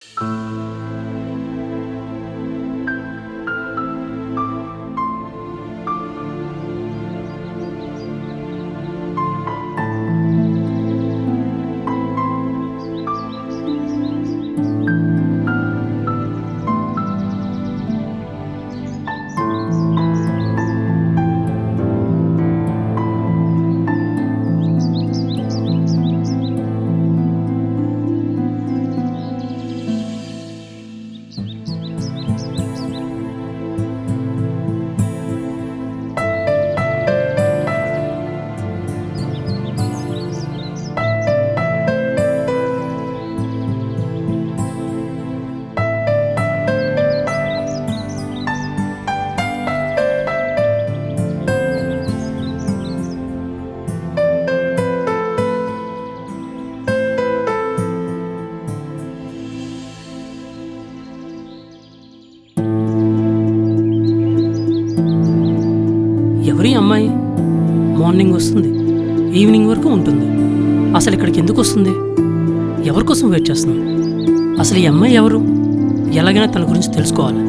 ఎవరి అమ్మాయి మార్నింగ్ వస్తుంది, ఈవినింగ్ వరకు ఉంటుంది. అసలు ఇక్కడికి ఎందుకు వస్తుంది? ఎవరి కోసం వెయిట్ చేస్తుంది? అసలు ఈ అమ్మాయి ఎవరు? ఎలాగైనా తన గురించి తెలుసుకోవాలి.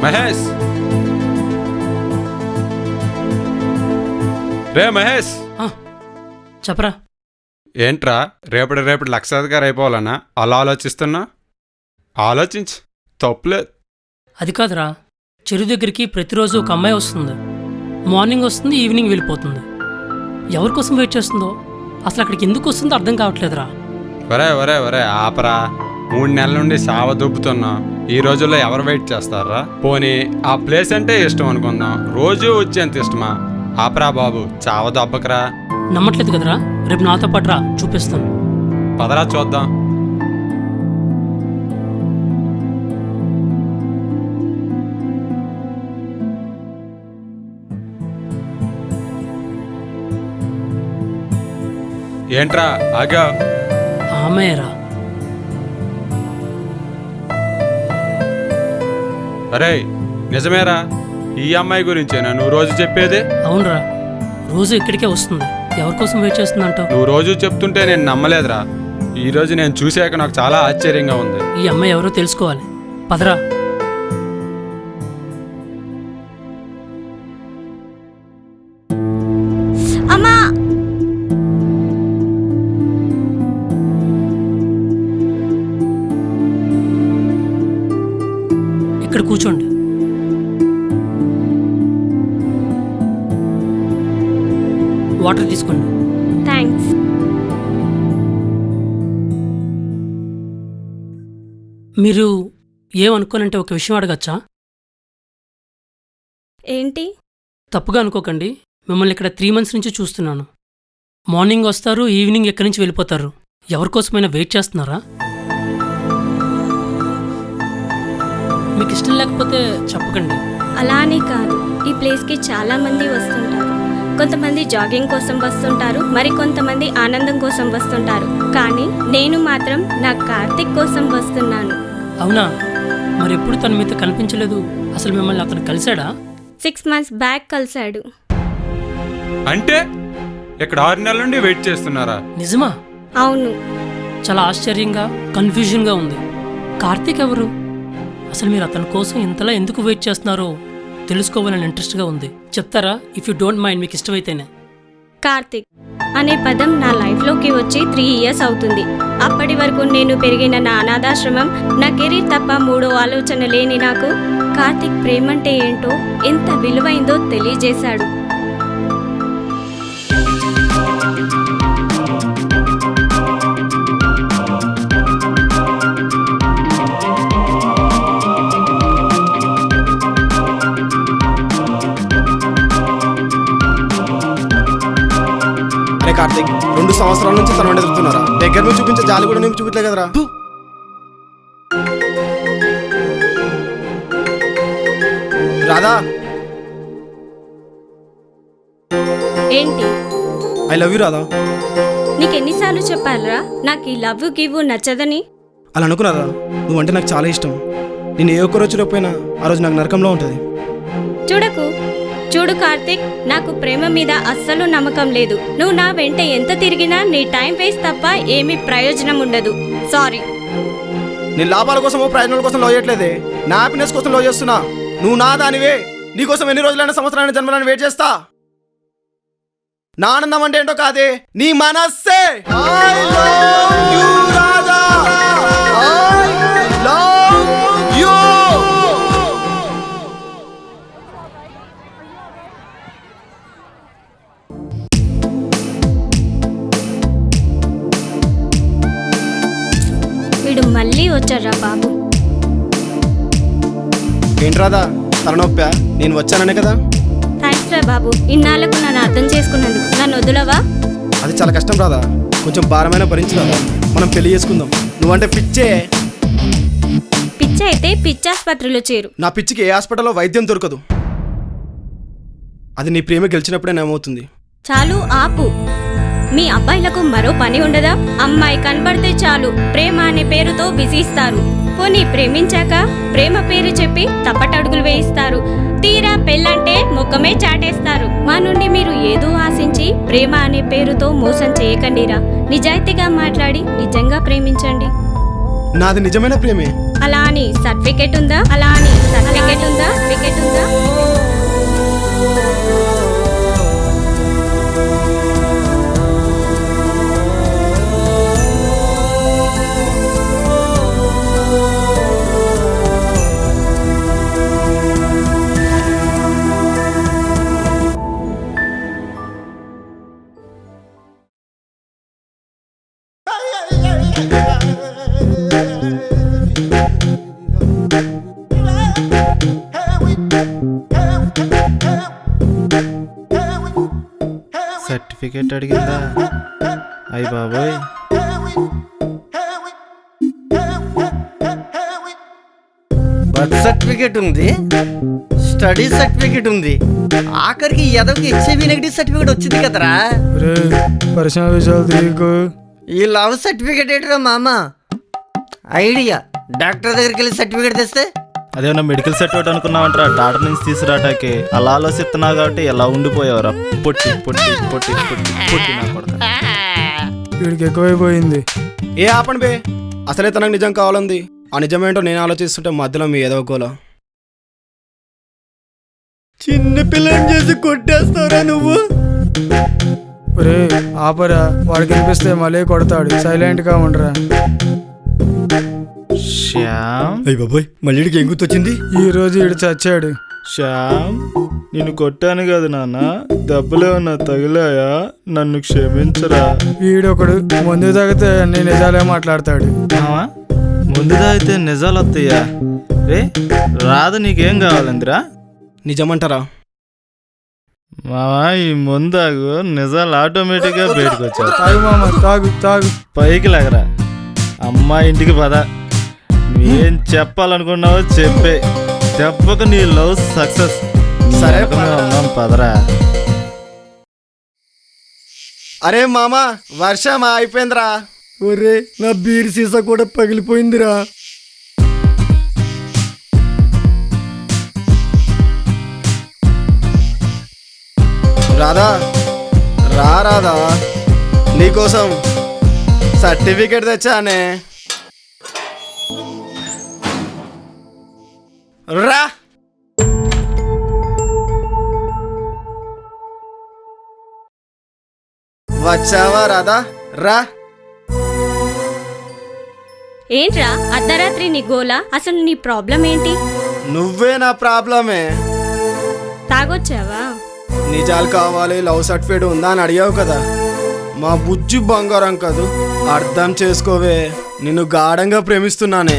మహేష్, రే మహేష్, చెప్పరా. ఏంట్రా రేపటి లక్షాధికారి అయిపోవాలన్నా అలా ఆలోచిస్తున్నా? ఆలోచించు, తప్పులేదు. అది కాదురా, చెరువు దగ్గరికి ప్రతిరోజు ఒక అమ్మాయి వస్తుంది. మార్నింగ్ వస్తుంది, ఈవినింగ్ వెళ్ళిపోతుంది. ఎవరి కోసం వెయిట్ చేస్తుందో, అసలు అక్కడికి ఎందుకు వస్తుందో అర్థం కావట్లేదురా. ఒరే ఆపరా. 3 నెలల నుండి సావ దుబ్బుతున్నా. ఈ రోజుల్లో ఎవరు వెయిట్ చేస్తారా? పోనీ ఆ ప్లేస్ అంటే ఇష్టం అనుకుందాం, రోజు వచ్చేంత ఇష్టమా? ఆపరా బాబు, చావ దబ్బకరా. నమ్మట్లేదు కదరా, రేపు నాతో పాటు రా, చూపిస్తాను. పదరా చూద్దాం. ఏంట్రా ఆగా? ఆమెరా. అరే నిజమేరా, ఈ అమ్మాయి గురించేనా నువ్వు రోజు చెప్పేది? అవునరా, రోజు ఇక్కడికే వస్తుంది. ఎవరి కోసం వెయిట్ చేస్తుందంటావు? నువ్వు రోజు చెప్తుంటే నేను నమ్మలేదురా. ఈ రోజు నేను చూశాక నాకు చాలా ఆశ్చర్యంగా ఉంది. ఈ అమ్మాయి ఎవరో తెలుసుకోవాలి, పదరా. అమ్మా, ఇక్కడ కూర్చోండి. వాటర్ తీసుకోండి. థ్యాంక్స్. మీరు ఏమనుకోనంటే ఒక విషయం అడగచ్చా? ఏంటి? తప్పుగా అనుకోకండి, మిమ్మల్ని ఇక్కడ 3 months నుంచి చూస్తున్నాను. మార్నింగ్ వస్తారు, ఈవినింగ్ ఎక్కడి నుంచి వెళ్ళిపోతారు. ఎవరికోసమైనా వెయిట్ చేస్తున్నారా? మీకు ఇష్టం లేకపోతే చెప్పకండి. అలా అని కాదు, ఈ ప్లేస్కి చాలా మంది వస్తుంటారు. కొంతమంది జాగింగ్ కోసం వస్తుంటారు, మరి కొంతమంది ఆనందం కోసం వస్తుంటారు. కానీ నేను మాత్రం నా కార్తిక్ కోసం వస్తున్నాను. అవునా? మరి ఎప్పుడు తను మీతో కనిపించలేదు. అసలు మిమ్మల్ని అతను కలిశాడా? 6 months బ్యాక్ కలిశాడు. అంటే ఇక్కడ 6 నెలల నుండి వెయిట్ చేస్తున్నారా? నిజమా? అవును. చాలా ఆశ్చర్యంగా కన్ఫ్యూజన్గా ఉంది. కార్తీక్ ఎవరు? అసలు మీరు అతని కోసం ఇంతలా ఎందుకు వెయిట్ చేస్తున్నారో తెలుసుకోవాలని ఇంట్రెస్ట్గా ఉంది. చెప్తారా? ఇఫ్ యూ డోంట్ మైండ్, మీకు ఇష్టమైతేనే. కార్తిక్ అనే పదం నా లైఫ్లోకి వచ్చి 3 years అవుతుంది. అప్పటి వరకు నేను పెరిగిన నా అనాథాశ్రమం, నా కెరీర్ తప్ప మూడో ఆలోచన లేని నాకు కార్తిక్ ప్రేమంటే ఏంటో, ఎంత విలువైందో తెలియజేశాడు. అరే కార్తీక్, 2 సంవత్సరాల నుంచి తన వెంట తిరుగుతున్నారా? దగ్గర నుంచి చూపించే జాలి కూడా నీకు చూపించలే కదరా? రాధా, ఏంటి? I love you Radha. నీకెన్నిసార్లు చెప్పాలరా నాకు ఈ లవ్ గివ్ నచ్చదని? అలా అనుకున్నారా? నువ్వంటే నాకు చాలా ఇష్టం. నేను ఏ ఒక్క రోజు చూడకపోయినా ఆ రోజు నాకు నరకంలో ఉంటుంది. చూడు కార్తిక్, నాకు ప్రేమ మీద అస్సలు నమ్మకం లేదు. నువ్వు నా వెంట ఎంత తిరిగినా నీ టైం వేస్ట్ తప్ప ఏమీ ప్రయోజనం ఉండదు. సారీ. నేను లాభాల కోసమో ప్రయోజనాల కోసం లవ్ చేయట్లేదే, నా హ్యాపీనెస్ కోసం లవ్ చేస్తున్నా. నువ్వు నా దానివే. నీకోసం ఎన్ని రోజులైనా సంవత్సరాలైన జన్మలని వెయిట్ చేస్తా. నా ఆనందం అంటే ఏంటో కాదే, నీ మనస్సే. I love you, Radha. I love you. వీడు మళ్ళీ వచ్చారా బాబు? ఏంటి రాధా, తలనొప్పా? నేను వచ్చాననే కదా. థ్యాంక్స్ రా బాబు, ఇన్నాళ్ళకు నన్ను అర్థం చేసుకున్నందుకు. నన్ను వదులవా? అది చాలా కష్టం రాధా, కొంచెం భారమైన భరించు రాధా. మనం పెళ్లి చేసుకుందాం. నువ్వంటే పిచ్చే. పిచ్చి అయితే పిచ్చాసుపత్రిలో చేరు. నా పిచ్చికి ఏ హాస్పిటల్లో వైద్యం దొరకదు. అది నీ ప్రేమ గెలిచినప్పుడే నయమవుతుంది. చాలు ఆపు. మీ అబ్బాయిలకు మరో పని ఉండదా? అమ్మాయి కనబడితే చాలు ప్రేమ అనే పేరుతో విసిస్తారు. పోనీ ప్రేమించాక ప్రేమ పేరు చెప్పి తప్పటడుగులు వేయిస్తారు. తీరా పెళ్ళంటే ముఖమే చాటేస్తారు. మా నుండి మీరు ఏదో ఆశించి ప్రేమ అనే పేరుతో మోసం చేయకండిరా. నిజాయితీగా మాట్లాడి నిజంగా ప్రేమించండి. నాది నిజమైన ప్రేమే. అలా అని సర్టిఫికెట్ ఉందా? సర్టిఫికెట్ ఉందా? సర్టిఫికేట్ అడిగిందా? అయ్య బాబోయ్. బర్త్ సర్టిఫికేట్ ఉంది, స్టడీ సర్టిఫికేట్ ఉంది, ఆఖరికి ఎదవకి హెచ్ఐవి నెగిటివ్ సర్టిఫికేట్ వచ్చింది కదరా. ఈ లవ్ సర్టిఫికేట్ ఏంటరా మామ? ఐడియా, డాక్టర్ దగ్గరికి వెళ్ళి సర్టిఫికేట్ తెస్తే అదేమన్నా మెడికల్ సర్టిఫికేట్ అనుకున్నావంటారా? డాక్టర్ నుంచి తీసుకురాటాకే అలా ఆలోచిస్తున్నావు కాబట్టి ఎలా ఉండిపోయావరా? పొట్టి పొట్టి పొట్టి పొట్టి పొట్టి నా కొడుకు. వీడికి ఎక్కువైపోయింది. ఏ ఆపండి బే, అసలే తనకు నిజం కావాలంది. ఆ నిజమేంటో నేను ఆలోచిస్తుంటే మధ్యలో మీ ఏదో గోల. చిన్న పిల్లని చేసి కొట్టేస్తావురా నువ్వు. ఒరే ఆపరా, వాడికి వినిపిస్తే మళ్ళీ కొడతాడు. సైలెంట్ గా ఉండరా. శ్యామ్, అయ్య బాబోయ్, మళ్ళీ ఏం గుర్తొచ్చింది? ఈ రోజు వీడు చచ్చాడు. శ్యామ్, నిన్ను కొట్టాను కదా నాన్న, దెబ్బలేమన్నా తగిలాయా? నన్ను క్షమించరా. వీడొకడు ముందు తాగితే అన్ని నిజాలే మాట్లాడతాడు. మావా, ముందు తాగితే నిజాలు వస్తాయా? రే రాధ, నీకేం కావాలందిరా? నిజమంటారా? మావా, ఈ ముందాగు నిజాలు ఆటోమేటిక్గా బయటకు వచ్చావు. తాగు మామ, తాగు తాగు. పైకి లాగరా. అమ్మా ఇంటికి పద. ఏం చెప్పాలనుకున్నావో చెప్పే. చెప్పక నీ లవ్ సక్సెస్. సరే ఉన్నాం, పదరా. అరే మామ, వర్షం అయిపోయిందిరా. ఒరే, నా బీర్ సీసా కూడా పగిలిపోయిందిరా. రాధా, రా రాధా, నీకోసం సర్టిఫికేట్ తెచ్చానే. రా వచ్చావా రాధా? రా. ఏంట్రా అర్ధరాత్రి నీ గోల? అసలు నీ ప్రాబ్లం ఏంటి? నువ్వే నా ప్రాబ్లమే. తాగొచ్చావా? నిజాలు కావాలి, లవ్ సర్టిఫికేట్ ఉందా అని అడిగావు కదా. మా బుజ్జి బంగారం కదూ, అర్థం చేసుకోవే. నిన్ను గాఢంగా ప్రేమిస్తున్నానే.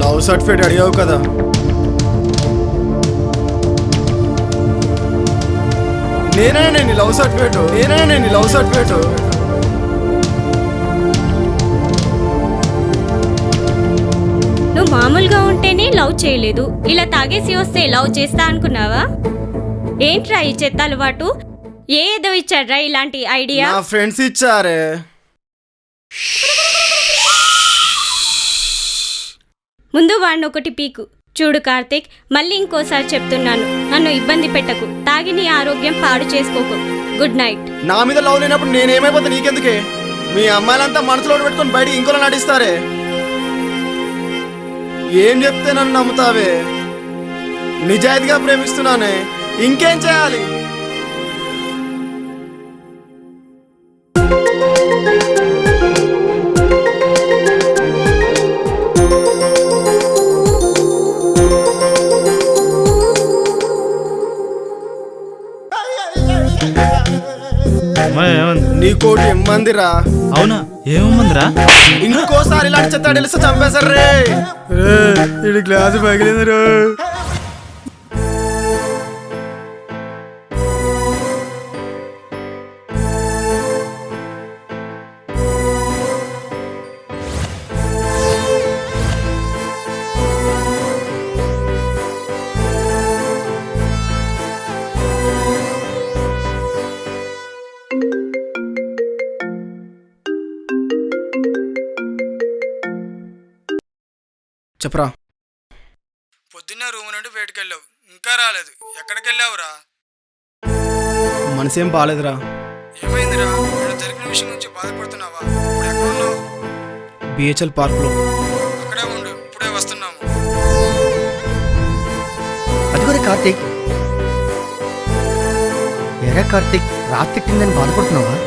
లవ్ సర్టిఫికేట్ అడిగావు కదా. నేనే లవ్ సర్టిఫికేట్. నువ్వు మామూలుగా ఉంటేనే లవ్ చేయలేదు, ఇలా తాగేసి వస్తే లవ్ చేస్తా అనుకున్నావా? ఏంట్రా ఈ చెత్త అలవాటు? ఏదో ఇచ్చాడ్రా ఇలాంటి ఐడియా? నా ఫ్రెండ్స్ ఇచ్చారే. ముందు వాడిని ఒకటి పీకు. చూడు కార్తీక్, మళ్ళీ ఇంకోసారి చెప్తున్నాను, నన్ను ఇబ్బంది పెట్టకు. తాగి నీ ఆరోగ్యం పాడు చేసుకోకు. Good night. నా మీద లవ్ లేనప్పుడు నేనేమైపోతా నీకెందుకే? మీ అమ్మాయిలంతా మనసులో పెట్టుకొని బయటికి ఇంకోలా నటిస్తారే. ఏం చెప్తే నన్ను నమ్ముతావే? నిజాయితీగా ప్రేమిస్తున్నానే, ఇంకేం చేయాలి? అమ్మాయి ఏమంది? నీ కోటి ఎమ్మందిరా. అవునా? ఏముందిరా? ఇంకోసారి ఇలాంటి చెత్త తెలిస్తే చంపేశారు రే. ఇది గ్లాసు పగిలింది రో. చెప్పరా. పొద్దున్న రూమ్ నుండి బయటకు వెళ్ళావు, ఇంకా రాలేదు. ఎక్కడికి వెళ్ళావురా? మనసేం బాగాలేదురా. ఏమైందిరా? నేను జరిగిన విషయం గురించి బాధపడుతున్నావా? ఇప్పుడు ఎక్కడ ఉన్నావు? బిహెచ్ఎల్ పార్క్లో. అక్కడే ఉండు, ఇప్పుడే వస్తున్నాము. అదిగోరే కార్తీక్. ఎరా కార్తీక్, రాత్రి కిందని బాధపడుతున్నావా?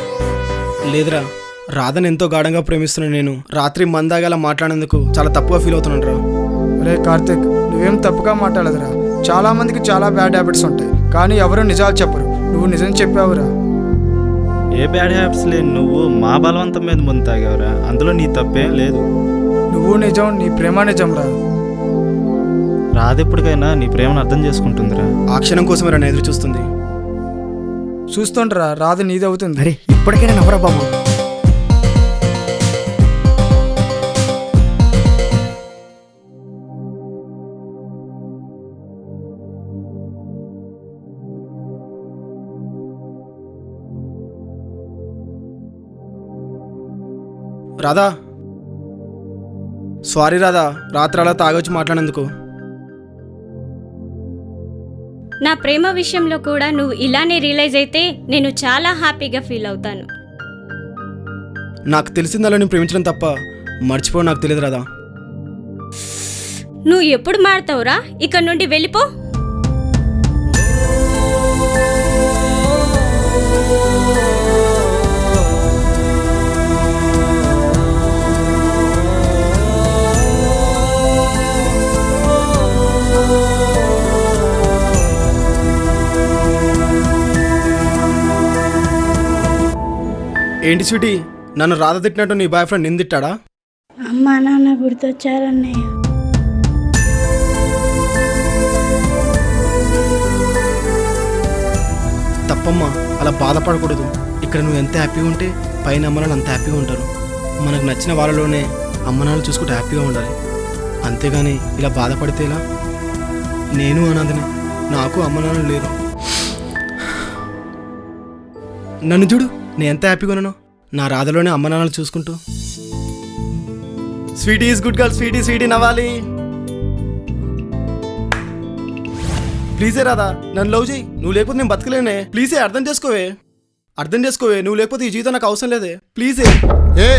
లేదురా, రాధని ఎంతో గాఢంగా ప్రేమిస్తున్నాను నేను. రాత్రి మందాగలా మాట్లాడేందుకు చాలా తప్పుగా ఫీల్ అవుతున్నాను రా. అరే కార్తీక్, నువ్వేం తప్పుగా మాట్లాడదురా. చాలా మందికి చాలా బ్యాడ్ హ్యాబిట్స్ ఉంటాయి, కానీ ఎవరు నిజాలు చెప్పరు. నువ్వు నిజం చెప్పావురా. ఏ బ్యాడ్ హ్యాబిట్స్ లేని నువ్వు మా బలవంతం మీద ముందు తాగావురా. అందులో నీ తప్పేం లేదు. నువ్వు నిజం, నీ ప్రేమ నిజం రా. రాదెప్పటికైనా నీ ప్రేమను అర్థం చేసుకుంటుందిరా. ఆ క్షణం కోసమే రా ఎదురు చూస్తుంది. చూస్తుంటరా, రాదు నీదవుతుంది. అరే ఇప్పటికైనా నవ్వరా బాబు. రాధా, సారీ రాధా, రాత్రి అలా తాగొచ్చి మాట్లాడేందుకు. నా ప్రేమ విషయంలో కూడా నువ్వు ఇలానే రియలైజ్ అయితే నేను చాలా హ్యాపీగా ఫీల్ అవుతాను. నాకు తెలిసిందలా నేను ప్రేమించడం తప్ప మర్చిపో నాకు తెలియదు రాధా. నువ్వు ఎప్పుడు మారుతావురా? ఇక్కడ నుండి వెళ్ళిపో. ఏంటి స్వీటీ, నన్ను రాధ తిట్టినట్టు నీ బాయ్ ఫ్రెండ్ నిన్ను తిట్టాడా? అమ్మా నాన్న గుర్తొచ్చారన్నయ్య. తప్పమ్మా, అలా బాధపడకూడదు. ఇక్కడ నువ్వు ఎంత హ్యాపీగా ఉంటే పైన అమ్మనాలు అంత హ్యాపీగా ఉంటారు. మనకు నచ్చిన వాళ్ళలోనే అమ్మనాలు చూసుకుంటే హ్యాపీగా ఉండాలి. అంతేగాని ఇలా బాధపడితే ఇలా. నేను అనాథనే, నాకు అమ్మనాలు లేరు. నన్ను చూడు, నేను ఎంత హ్యాపీగా ఉన్నానో నా రాధలోనే అమ్మనాన్నలు చూసుకుంటూ. Sweetie is good girl, sweetie sweetie నవ్వాలి. ప్లీజే రాధా, నన్ను లవ్ చేయి. నువ్వు లేకపోతే నేను బతకలేనే. ప్లీజే అర్థం చేసుకోవే. నువ్వు లేకపోతే ఈ జీవితం నాకు అవసరం లేదే. ప్లీజే. ఏ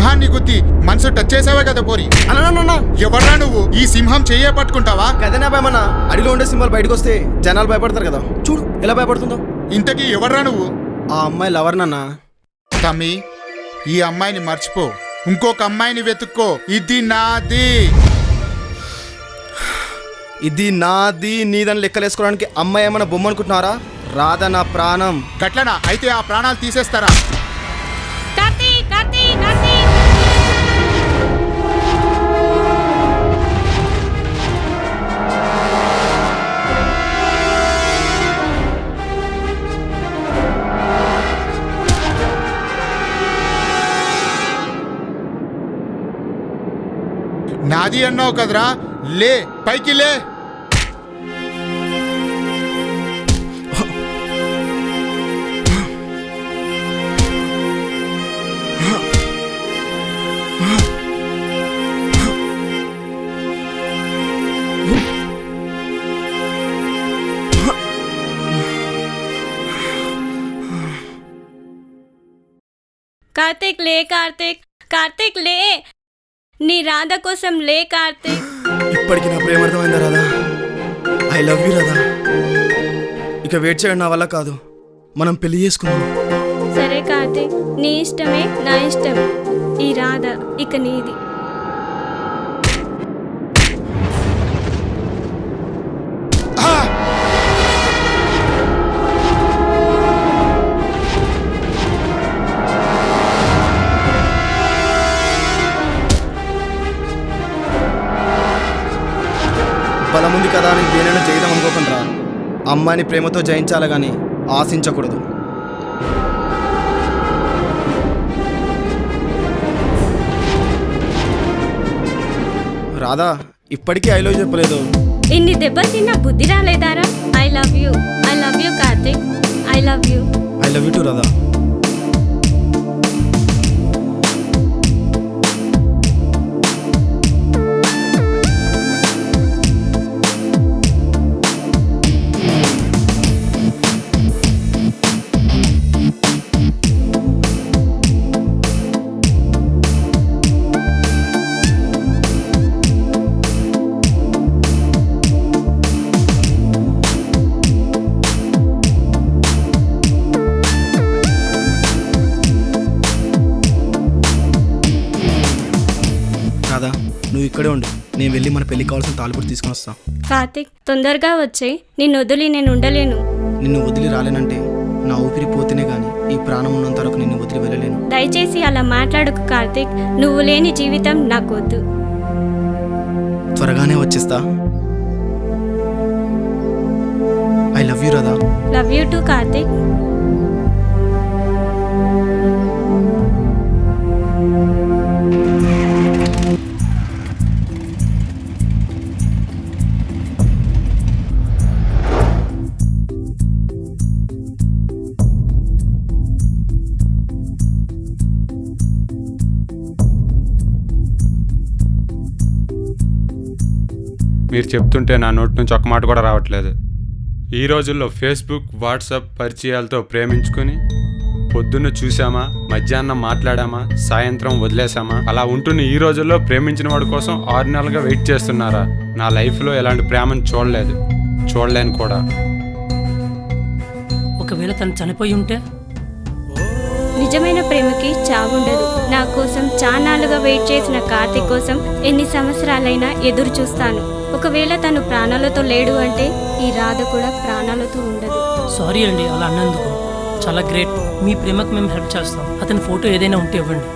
సింహాన్ని గుద్ది మనసు టచ్ చేసావే కదా పోరి. అన్నా ఎవర్రా నువ్వు? ఈ సింహం చెయ్యే పట్టుకుంటావా? కదనా భయమన్నా, అడిలో ఉండే సింహాలు బయటకు వస్తే జనాలు భయపడతారు కదా, చూడు ఎలా భయపడుతుందో. ఇంతకీ ఎవర్రా నువ్వు? ఆ అమ్మాయి లవర్నన్నా. తమ్మి, ఈ అమ్మాయిని మర్చిపో, ఇంకొక అమ్మాయిని వెతుక్కో. ఇది నాది. ఇది నాది నీదని లెక్కలేసుకోవడానికి అమ్మాయి ఏమన్నా బొమ్మ అనుకుంటున్నారా? రాధా నా ప్రాణం. గట్లనా? అయితే ఆ ప్రాణాలు తీసేస్తారా? కార్తీక్ కార్తీక్ కార్తీక్ నాది అన్నావు కదరా, లే పైకి లే. కార్తీక్ లే కార్తీక్ కార్తీక్ లే, నీ రాధ కోసం లే కార్తీక్. ఇప్పటికి నా ప్రేమ అర్థమైందా Radha? I love you Radha. ఇక వెయిట్ చేయడం నా వల్ల కాదు, మనం పెళ్లి చేసుకుందాం. సరే కార్తీక్, నీ ఇష్టమే నా ఇష్టం. ఈ రాధ ఇక నీది. బలముంది కదా అని దేనైనా చేయడం అనుకోకుండా రా. అమ్మాయిని ప్రేమతో జయించాలి కానీ ఆశించకూడదు. రాధా, ఇప్పటికీ ఐ లవ్ చెప్పలేదు. ఇన్ని దెబ్బలు తిన్నా బుద్ధి రాలేదారా? I love you Karthik, I love you. I love you too Radha. Radha, నువ్వు ఇక్కడే ఉండు, నేను వెళ్ళి మన పెళ్లికి కావాల్సిన తాలిబొట్టు తీసుకొని వస్తా. కార్తీక్ తొందరగా వచ్చేయ్, నిన్ను వదిలి నేను ఉండలేను. నిన్ను వదిలి రాలేనంటే నా ఊపిరి పోతేనే కానీ ఈ ప్రాణం ఉన్నంత వరకు నిన్ను వదిలి వెళ్ళలేను. దయచేసి అలా మాట్లాడకు కార్తీక్, నువ్వు లేని జీవితం నాకొద్దు. త్వరగానే వచ్చేస్తా. I love you Radha. Love you to Karthik. మీరు చెప్తుంటే నా నోటి నుంచి ఒక మాట కూడా రావట్లేదు. ఈ రోజుల్లో ఫేస్బుక్, వాట్సాప్ పరిచయాలతో ప్రేమించుకొని పొద్దున్న చూసామా, మధ్యాహ్నం మాట్లాడామా, సాయంత్రం వదిలేసామా, అలా ఉంటున్న ఈ రోజుల్లో ప్రేమించిన వాడి కోసం 6 నెలలుగా వెయిట్ చేస్తున్నారా? నా లైఫ్లో ఎలాంటి ప్రేమను చూడలేదు, చూడలేను కూడా. ఒకవేళ తను చనిపోయి ఉంటే? నిజమైన ప్రేమకి చావుండదు. నా కోసం చాన్నాళ్ళుగా వెయిట్ చేసిన కార్తీక్ కోసం ఎన్ని సంవత్సరాలైనా ఎదురు చూస్తాను. ఒకవేళ తను ప్రాణాలతో లేడు అంటే ఈ రాధ కూడా ప్రాణాలతో ఉండదు. సారీ అండి అలా అన్నందుకు. చాలా గ్రేట్. మీ ప్రేమకు మేము హెల్ప్ చేస్తాం. అతని ఫోటో ఏదైనా ఉంటే ఇవ్వండి.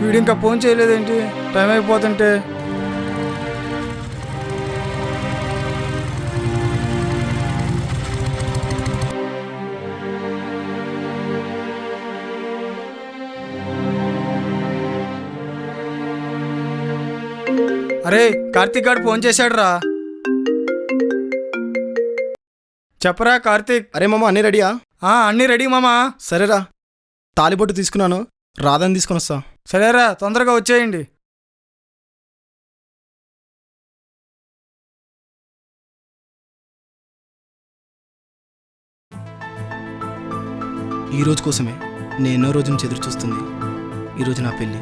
వీడు ఇంకా ఫోన్ చేయలేదేంటి? టైం అయిపోతుంటే. అరే కార్తీక్ గారు ఫోన్ చేశాడు రా. చెప్పరా కార్తీక్. అరే మామ, అన్నీ రెడీయా? అన్నీ రెడీ మామా. సరేరా, తాలిబొట్టు తీసుకున్నాను, రాధని తీసుకొని వస్తా. సరేరా, తొందరగా వచ్చేయండి. ఈ రోజు కోసమే నేను ఎన్నో రోజు నుంచి ఎదురు చూస్తుంది. ఈరోజు నా పెళ్ళి.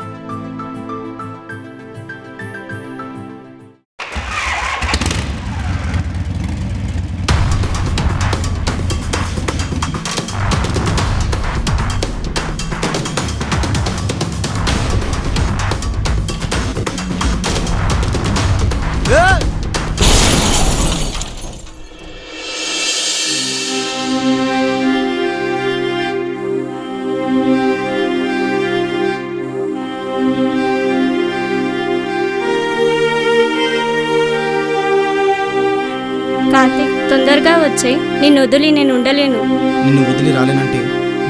కార్తీక్, తొందరగా వచ్చేయ్. నిన్ను వదిలి నేను ఉండలేను. నిన్ను వదిలి రాలేనంటే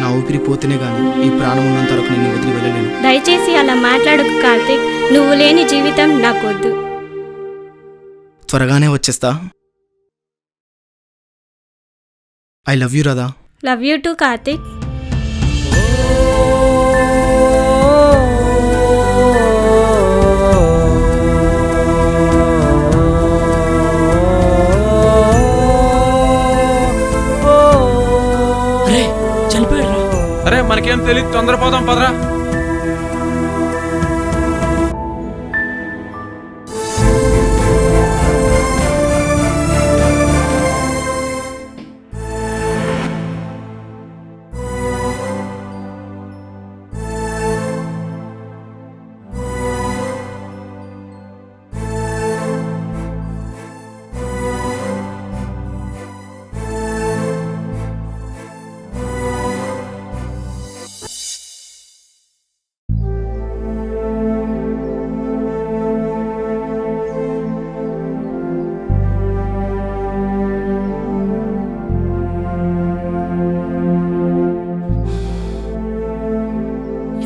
నా ఊపిరి పోతేనే గాని ఈ ప్రాణం ఉన్నంత వరకు నిన్ను వదిలి వెళ్ళలేను. దయచేసి అలా మాట్లాడకు కార్తీక్. నువ్వు లేని జీవితం నాకొద్దు. త్వరగానే వచ్చేస్తా. I love you Radha. Love you to Karthik. అరే చనిపోయాడు రా. అరే మనకేం తెలియదు, తొందరపోదాం పదరా.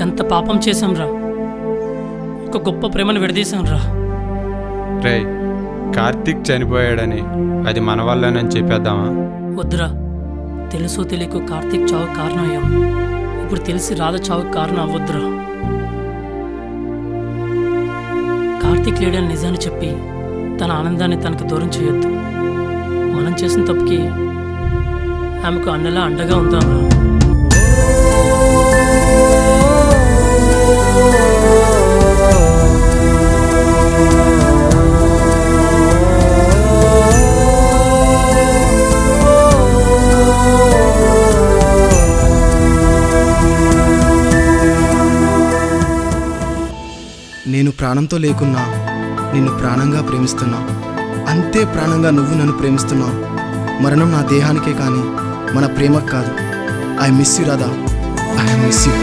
ఎంత పాపం చేశాం రా. ఒక గొప్ప ప్రేమను విడదీశాం రా. రేయ్, కార్తీక్ చనిపోయాడని అది మన వల్లేనని చెప్పేద్దామా? వద్దురా. తెలుసో తెలియకో కార్తీక్ చావుకు కారణం అయ్యాం. ఇప్పుడు తెలిసి రాధ చావుకు కారణం అవ్వద్దురా. కార్తీక్ లేడని నిజాన్ని చెప్పి తన ఆనందాన్ని తనకు దూరం చేయొద్దు. మనం చేసిన తప్పుకి ఆమెకు అన్నలా అండగా ఉందాంరా. నేను ప్రాణంతో లేకున్నా నిన్ను ప్రాణంగా ప్రేమిస్తున్నా. అంతే ప్రాణంగా నువ్వు నన్ను ప్రేమిస్తున్నావు. మరణం నా దేహానికే కానీ మన ప్రేమకు కాదు. I miss you Radha. I miss you.